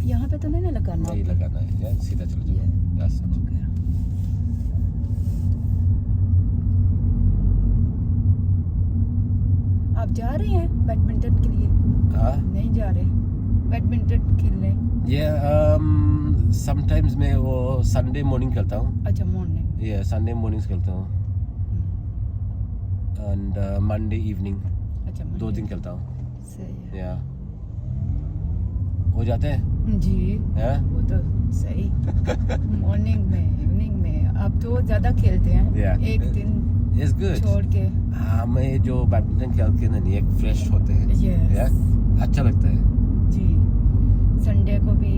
यहाँ पे तो नहीं ना लगाना
नहीं लगाना है या सीधा चलो जाओ that's it.
Okay. आप जा रहे हैं बैडमिंटन के लिए?
हाँ
नहीं जा रहे बैडमिंटन खेलने?
ये समटाइम्स मैं वो संडे मॉर्निंग खेलता हूँ,
अच्छा मॉर्निंग।
ये संडे मॉर्निंग्स खेलता हूँ एंड मंडे इवनिंग
अच्छा
2 दिन खेलता हूँ
सही है
या हो जाते हैं
जी
हैं
वो तो सही। मॉर्निंग में इवनिंग में आप तो ज्यादा खेलते हैं
Yeah.
एक दिन
इट्स गुड
छोड़ के।
हमें जो बैडमिंटन खेल के ना एक फ्रेश होते हैं
Yes.
या अच्छा लगता है
जी संडे को भी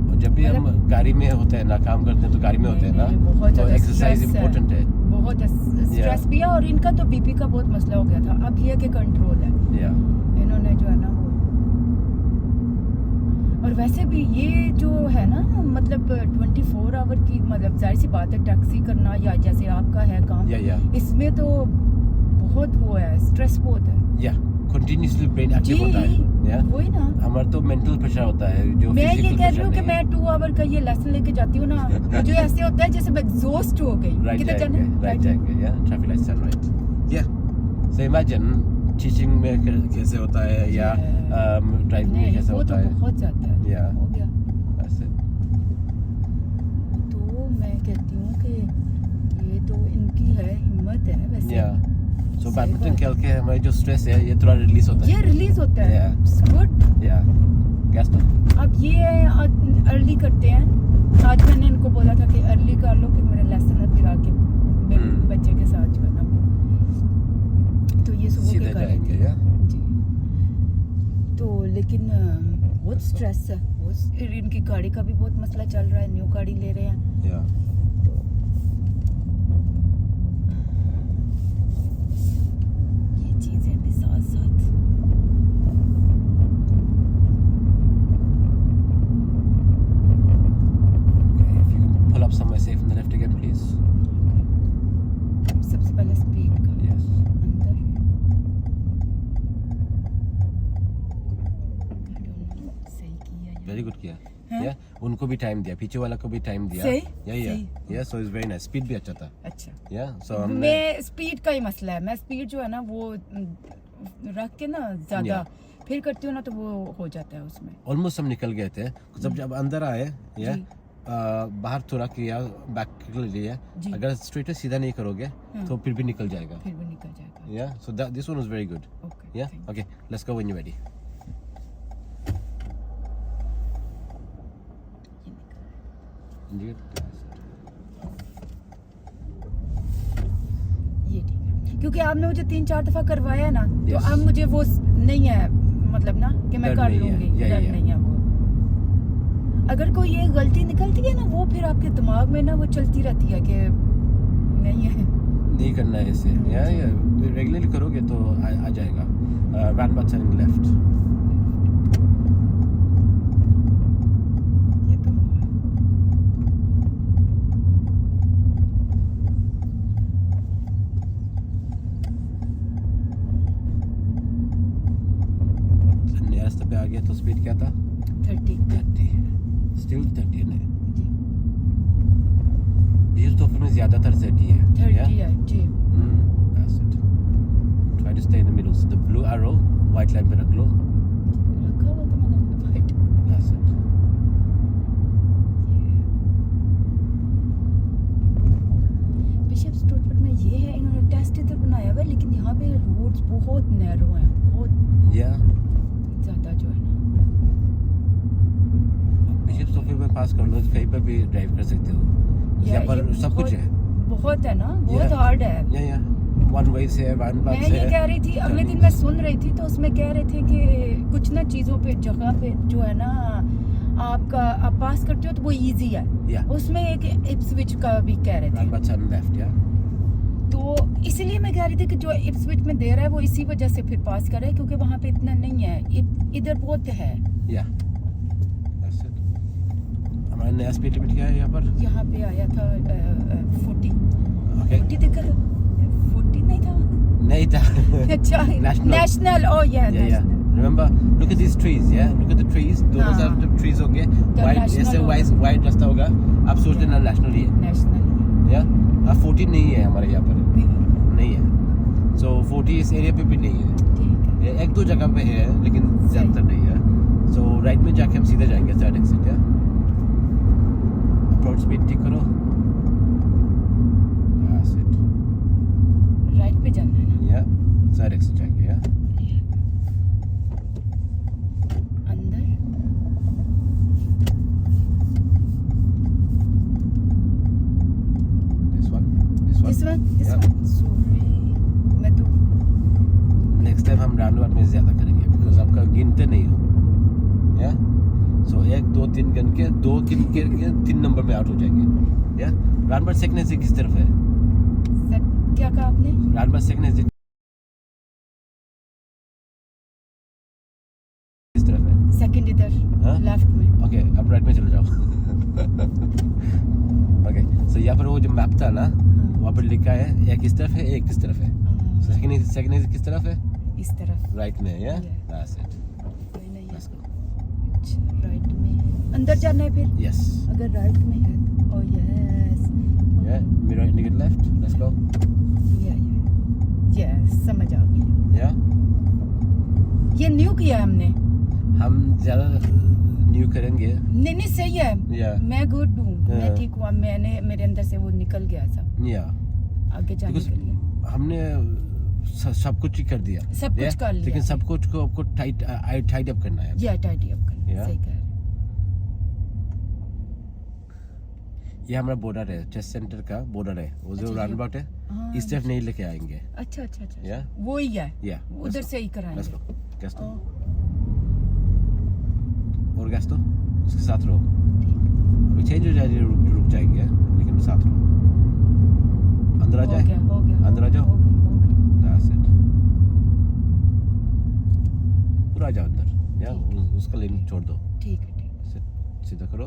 और जब भी हम गाड़ी में होते हैं ना काम करते हैं तो गाड़ी में होते हैं
नहीं, बहुत
ना तो
ज्यादा
एक्सरसाइज
stress है।
इम्पोर्टेंट है
बहुत स्ट्रेस भी है और इनका तो बीपी का बहुत मसला हो गया था, अब ये कि कंट्रोल है
या
इन्होंने जो है ना वो। और वैसे भी ये जो है ना मतलब 24 आवर की मतलब जाहिर सी बात है टैक्सी करना या जैसे आपका है काम
या
इसमें तो बहुत वो है स्ट्रेस बहुत है
या कंटिन्यूअसली ब्रेन एक्टिव
जी
होता है या
वही ना।
हमारा तो मेंटल प्रेशर होता है जो
मैं ये
physical
कह रही हूँ
pressure
कि
नहीं है।
मैं 2 आवर का ये लेसन लेके जाती हूँ ना मुझे ऐसे होता है जैसे मैं एग्जॉस्ट हो गई।
राइट
किधर जाना है?
जाएंगे राइट जाएंगे या ट्रैफिक लाइट्स आर राइट या सो इमेजिन टीचिंग में कैसे होता है या ड्राइविंग में
नहीं
कैसे
वो
होता
तो
है
बहुत जाता है
Yeah.
हो गया।
ऐसे
तो मैं कहती हूँ कि ये तो इनकी है हिम्मत है वैसे
या सो
सही
बैडमिंटन
बात।
खेल के हमारे जो स्ट्रेस है ये थोड़ा रिलीज होता
ये
है
रिलीज होता है
Yeah.
गुड।
या गैस तो
अब ये अर्ली करते हैं, आज मैंने इनको बोला था कि अर्ली कर लो फिर मेरे लेसन फिर आके मेरे बच्चे के साथ जो है ना तो ये सुबह
सीधे
के कर
जाएंगे या
जी। तो लेकिन बहुत स्ट्रेस है, बहुत इनकी गाड़ी का भी बहुत मसला चल रहा है, न्यू गाड़ी ले रहे हैं
या
तो ये चीजें भी साथ साथ
if you can pull up somewhere safe in the left again please
सबसे पहले स्पीड का
yes
अंदर
को भी टाइम दिया, पीछे वाला को भी टाइम दिया।
सही?
या so it's very nice, speed भी अच्छा था।
अच्छा,
या सो
मैं स्पीड का ही मसला है, मैं स्पीड जो है ना वो रख के ना ज्यादा फिर करती हूँ ना तो वो हो जाता है उसमें।
ऑलमोस्ट हम निकल गए थे जब अंदर आए। या
जी।
बाहर थोड़ा किया, बैक के लिए।
जी।
अगर स्ट्रेट सीधा नहीं करोगे तो फिर भी निकल जाएगा।
फिर भी निकल जाएगा।
Yeah so this one was very good.
Okay.
Yeah okay, let's go when you ready.
ये ठीक है, क्योंकि आपने मुझे 3-4 दफा करवाया ना, तो
Yes.
अब मुझे वो नहीं है, मतलब ना कि मैं
डर
कर
नहीं है।
लूंगी,
या,
डर
या।
नहीं है वो। अगर कोई ये गलती निकलती है ना, वो फिर आपके दिमाग में ना वो चलती रहती है कि नहीं है,
नहीं करना है इसे। या रेगुलरली करोगे तो आ जाएगा। Round about turning left.
ये तो
नया रास्ते पे आ गया तो स्पीड क्या था?
30।
स्टिल 30 है। बीच तो में ज्यादातर 30 है।
30 है जी।
That's it. Try to stay in the middle. So the blue arrow, white line पे रख लो।
रखा हुआ तो मैंने वाइट।
That's it.
बिशप स्टूटफोर्ड में ये है, इन्होंने टेस्ट इधर बनाया हुआ है, लेकिन यहाँ पे रोड्स बहुत नैरो हैं, बहुत
Yeah.
ज्यादा जो है ना।
बिशप सोफे में पास कर लो, कहीं पर भी ड्राइव कर सकते हो। यहाँ पर सब कुछ है।
बहुत है ना, बहुत
Yeah.
हार्ड है।
या वन वे से, वन
मैं
बात से।
ये कह रही थी, अगले दिन मैं सुन रही थी तो उसमें कह रहे थे कि कुछ ना चीज़ों पे, जगह पे जो है ना आपका आप पास करते हो तो वो इजी है।
Yeah.
उसमें एक इप्सविच का भी कह रहे
Round
थे,
about turn left, yeah.
तो इसीलिए मैं कह रही थी कि जो इप्सविच में दे रहा है वो इसी वजह से फिर पास कर रहा है, क्योंकि वहाँ पे इतना नहीं है, इधर बहुत है।
Yeah. That's it. हमारा नया स्पीड लिमिट क्या है यहाँ पर?
यहाँ पे आया था 40।
Okay.
40 देखा था, 40 नहीं था।
नहीं था।
अच्छा,
National.
नेशनल, ओ या
Yeah, yeah. Remember, look at these trees, yeah? Look at the trees. दोनों
हाँ.
साइड जब trees होंगे, white
national
जैसे
होगा.
white रास्ता होगा, आप सोच लेना नेशनल ही है,
नेशनल
yeah? 40 नहीं है हमारे यहाँ पर, नहीं है। So 40 इस एरिया पे भी नहीं है।
ठीक है।
ये एक दो जगह पे है, लेकिन ज़्यादातर नहीं है। So राइट में जाके हम सीधे जाएंगे, third exit, yeah? Approach speed ठीक करो। That's it.
राइट पे जाना है ना,
Yeah, third exit जाएंगे, yeah?
अंदर।
This one.
This one
Yeah.
Sorry, मैं तो
नेक्स्ट टाइम हम राउंड में ज़्यादा करेंगे, बिकॉज आपका गिनते नहीं हो, या सो 1 2 3 गिन के 2 गिन के 3 नंबर में आउट हो जाएंगे। या राउंड सेकंड एग्जिट किस तरफ है?
क्या कहा आपने?
राउंड सेकंड एग्जिट किस तरफ है?
सेकंड इधर
हाँ?
लेफ्ट में।
ओके, अब राइट में चले जाओ। ओके, सो यहाँ पर वो जो मैप था ना, वहाँ पर लिखा है एक इस तरफ है, एक किस तरफ है। सो सेकंड एग्जिट किस तरफ है?
इस तरफ।
राइट में, या
Yeah.
That's it.
कोई नहीं है।
लेट्स गो।
अच्छा, राइट में अंदर जाना है फिर।
यस,
अगर राइट में है तो ओह यस।
या mirror indicate left, let's go.
Yes, समझ आ गई।
या
ये न्यू किया है हमने।
हम ज़्यादा न्यू करेंगे।
नहीं सही है।
या
मैं गुड हूँ, मैं
हाँ.
ठीक हूँ। मैंने मेरे अंदर से वो निकल गया सब
या
आगे जाने
बिकॉज
के लिए।
हमने सब कुछ ही कर दिया,
सब कुछ
Yeah?
कर लिया।
लेकिन सब कुछ को आपको टाइट अप करना है।
या टाइडी अप करना,
Yeah.
सही कह रहे हैं।
ये हमारा बॉर्डर है, चेस्ट सेंटर का बॉर्डर है, वो जो
अच्छा,
राउंड
ये-
अबाउट है,
हाँ,
इस तरफ नहीं लेके आएंगे।
अच्छा अच्छा अच्छा
Yeah.
वो ही है,
या
उधर से ही कराएंगे।
Let's go. गैस दो,
ओ,
और गैस दो, उसके साथ रहो।
ठीक।
अभी चेंज हो जाएगी, रुक जाएंगे, लेकिन साथ रहो। अंदर आ
हो
जाए,
गया, हो गया,
अंदर आ जाओ।
हो गया।
That's it. पूरा आ जाओ अंदर, या उसका लेन छोड़ दो,
ठीक है, ठीक है।
सीधा करो।